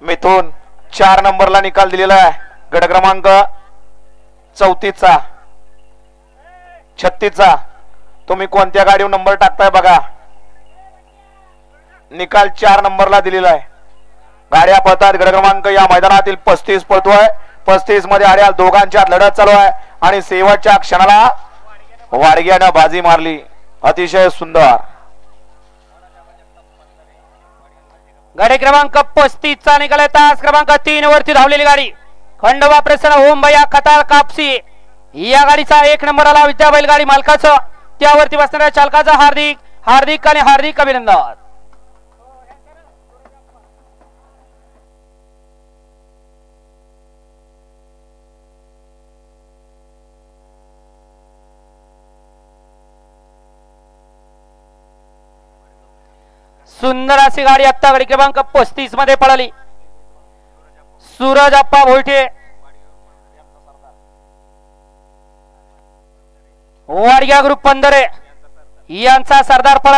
मिथून 4 नंबरला निकाल दिलेला आहे. गट क्रमांक 34चा 36चा. तुम्ही कोणत्या गाडीवर नंबर टाकताय बघा. निकाल 4 नंबरला दिलेला आहे. गाड्या पळतात. गट क्रमांक या मैदानातील 35 पळतोय. 35 मध्ये आड्याल दोघांच्यात लढत चालू आहे आणि शेवटच्या क्षणाला वाडग्यानं बाजी मारली. अतिशय सुंदर. गाडी क्रमांक 35 चा निकाल आहे. तास क्रमांक 3 वरती धावलेली गाडी खंडोबा प्रसन्न ओम भैया खताळ कापसी. या गाडीचा 1 नंबरला विद्या बैलगाडी मालकाचं त्यावरती बसणाऱ्या चालकाचा हार्दिक हार्दिक आणि हार्दिक अभिनंदन. सुंदर अशी गाडी आता गाडी क्रमांक 35 मध्ये पळाली. सूरज अप्पा भोईटे वाडग्या ग्रुप 15 यांचा सरदार पळा.